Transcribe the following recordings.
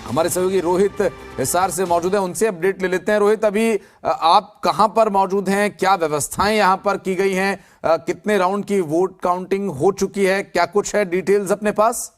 हमारे सहयोगी रोहित हिसार से मौजूद है, उनसे अपडेट ले लेते हैं। रोहित, अभी आप कहां पर मौजूद हैं? क्या व्यवस्थाएं यहां पर की गई हैं? कितने राउंड की वोट काउंटिंग हो चुकी है? क्या कुछ है डिटेल्स अपने पास?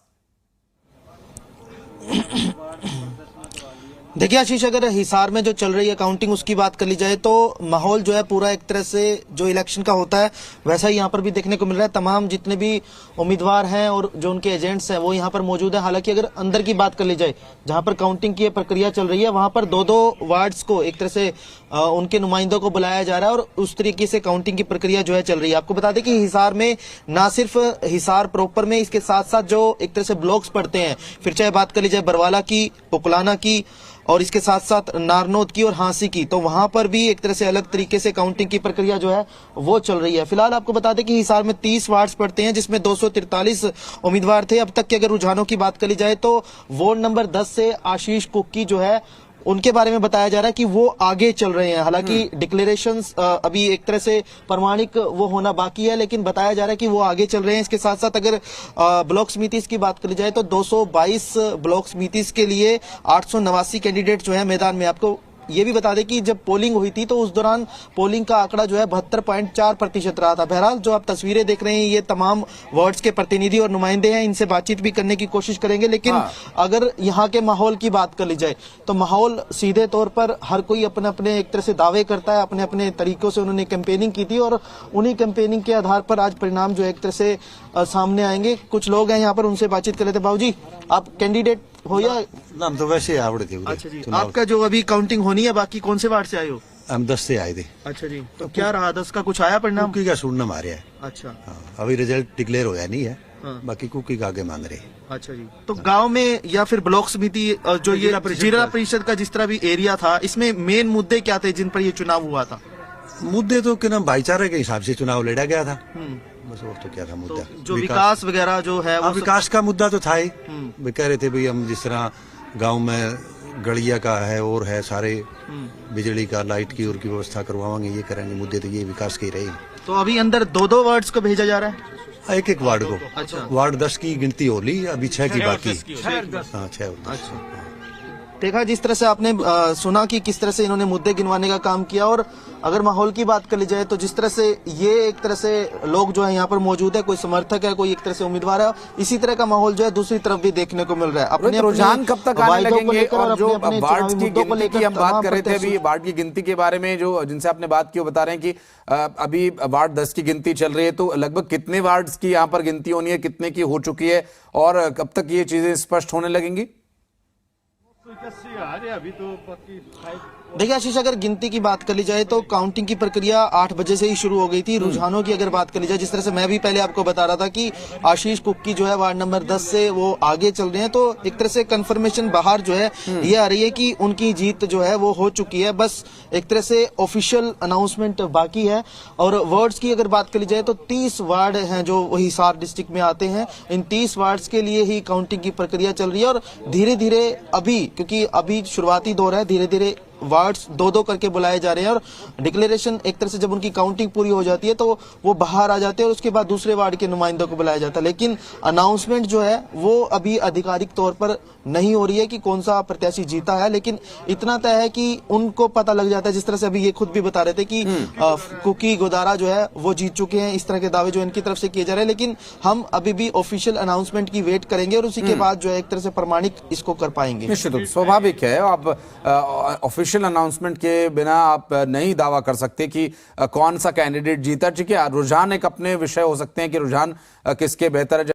देखिए आशीष, अगर हिसार में जो चल रही है काउंटिंग उसकी बात कर ली जाए तो माहौल जो है पूरा एक तरह से जो इलेक्शन का होता है वैसा ही यहाँ पर भी देखने को मिल रहा है। तमाम जितने भी उम्मीदवार हैं और जो उनके एजेंट्स हैं वो यहाँ पर मौजूद है। हालांकि अगर अंदर की बात कर ली जाए, जहाँ पर काउंटिंग की प्रक्रिया चल रही है, वहां पर दो वार्ड्स को एक तरह से उनके नुमाइंदों को बुलाया जा रहा है और उस तरीके से काउंटिंग की प्रक्रिया जो है चल रही है। आपको बता दें कि हिसार में ना सिर्फ हिसार प्रॉपर में, इसके साथ साथ जो एक तरह से ब्लॉक्स पड़ते हैं, फिर चाहे बात कर ली जाए बरवाला की, पुकलाना की और इसके साथ साथ नारनौद की और हांसी की, तो वहां पर भी एक तरह से अलग तरीके से काउंटिंग की प्रक्रिया जो है वो चल रही है। फिलहाल आपको बता दें कि हिसार में 30 वार्ड्स पड़ते हैं जिसमें 243 उम्मीदवार थे। अब तक के अगर रुझानों की बात करी जाए तो वार्ड नंबर 10 से आशीष कुक्की जो है उनके बारे में बताया जा रहा है कि वो आगे चल रहे हैं। हालांकि डिक्लेरेशंस अभी एक तरह से प्रमाणिक वो होना बाकी है, लेकिन बताया जा रहा है कि वो आगे चल रहे हैं। इसके साथ साथ अगर ब्लॉक समितिस की बात करी जाए तो 222 ब्लॉक समितिस के लिए 889 कैंडिडेट जो है मैदान में। आपको ये भी बता दें कि जब पोलिंग हुई थी तो उस दौरान पोलिंग का आंकड़ा जो है 72.4% रहा था। बहरहाल जो आप तस्वीरें देख रहे हैं ये तमाम वार्ड्स के प्रतिनिधि और नुमाइंदे हैं, इनसे बातचीत भी करने की कोशिश करेंगे। लेकिन अगर यहाँ के माहौल की बात कर ली जाए तो माहौल सीधे तौर पर हर कोई अपने अपने एक तरह से दावे करता है, अपने अपने तरीकों से उन्होंने कैंपेनिंग की थी और उन्हीं कैंपेनिंग के आधार पर आज परिणाम जो एक तरह से सामने आएंगे। कुछ लोग हैं यहाँ पर, उनसे बातचीत कर लेते। बाबूजी, आप कैंडिडेट हो या हम तो वैसे आवड़े थे। अच्छा जी, आपका जो अभी काउंटिंग होनी है, बाकी कौन से वार्ड से आए हो? हम 10 से आए थे। अच्छा जी, तो क्या रहा 10 का? कुछ आया परिणाम? कुकी का सुनना मारे है। अच्छा हाँ, अभी रिजल्ट डिक्लेयर होया नहीं है। बाकी कुकी का आगे मांग रहे। अच्छा जी, तो गांव में या फिर ब्लॉक समिति जो ये जिला परिषद का जिस तरह भी एरिया था, इसमें मेन मुद्दे क्या थे जिन पर ये चुनाव हुआ था? मुद्दे तो क्या नाम, भाईचारे के हिसाब से चुनाव लड़ा गया था, बस। और तो क्या था मुद्दा? तो जो विकास वगैरह जो है वो विकास का मुद्दा तो था ही। वे कह रहे थे भाई हम जिस तरह गांव में गलिया का है और है सारे बिजली का, लाइट की और की व्यवस्था करवाएंगे, ये करेंगे। मुद्दे तो ये विकास के रहे। तो अभी अंदर दो वार्ड्स को भेजा जा रहा है, एक वार्ड को। अच्छा, वार्ड 10 की गिनती हो ली, अभी 6 की बाकी। हाँ, 6 और 10। अच्छा, देखा जिस तरह से आपने सुना कि किस तरह से इन्होंने मुद्दे गिनवाने का काम किया। और अगर माहौल की बात कर ली जाए तो जिस तरह से ये एक तरह से लोग जो है यहाँ पर मौजूद है, कोई समर्थक है, कोई एक तरह से उम्मीदवार है, इसी तरह का माहौल जो है दूसरी तरफ भी देखने को मिल रहा है। अपने रुझान कब तक आने लगेंगे? और जो वार्ड की गिनती की हम बात कर रहे थे, अभी वार्ड की गिनती के बारे में जो जिनसे आपने बात की वो बता रहे हैं कि अभी वार्ड 10 की गिनती चल रही है, तो लगभग कितने वार्ड्स की यहाँ पर गिनती होनी है, कितने की हो चुकी है और कब तक ये चीजें स्पष्ट होने लगेंगी? देखिए आशीष, अगर गिनती की बात कर ली जाए तो काउंटिंग की प्रक्रिया 8 बजे से ही शुरू हो गई थी। रुझानों की अगर बात कर ली जाए, जिस तरह से मैं भी पहले आपको बता रहा था कि आशीष कुक्की जो है वार्ड नंबर 10 से वो आगे चल रहे हैं, तो एक तरह से कंफर्मेशन बाहर जो है ये आ रही है कि उनकी जीत जो है वो हो चुकी है। बस एक तरह से ऑफिशियल अनाउंसमेंट बाकी है। और वार्ड्स की अगर बात कर ली जाए तो 30 वार्ड हैं जो हिसार डिस्ट्रिक्ट में आते हैं। इन 30 वार्ड्स के लिए ही काउंटिंग की प्रक्रिया चल रही है और धीरे धीरे अभी, क्योंकि अभी शुरुआती दौर है, धीरे धीरे वार्ड्स दो करके बुलाए जा रहे हैं और डिक्लेरेशन एक तरह से जब उनकी काउंटिंग पूरी हो जाती है तो वो बाहर आ जाते हैं और उसके बाद दूसरे वार्ड के नुमाइंदों को बुलाया जाता है। लेकिन अनाउंसमेंट जो है वो अभी आधिकारिक तौर पर नहीं हो रही है कि कौन सा प्रत्याशी जीता है। लेकिन इतना तय है कि उनको पता लग जाता है, जिस तरह से अभी ये खुद भी बता रहे थे कि कुकी गोदारा जो है वो जीत चुके हैं। इस तरह के दावे जो इनकी तरफ से किए जा रहे हैं, लेकिन हम अभी भी ऑफिशियल अनाउंसमेंट की वेट करेंगे और उसी के बाद जो है एक तरह से प्रमाणिक इसको कर पाएंगे। निश्चित रूप स्वाभाविक है, आप ऑफिशियल अनाउंसमेंट के बिना आप नहीं दावा कर सकते कि कौन सा कैंडिडेट जीता। ठीक है, रुझान एक अपने विषय हो सकते हैं कि रुझान किसके बेहतर है।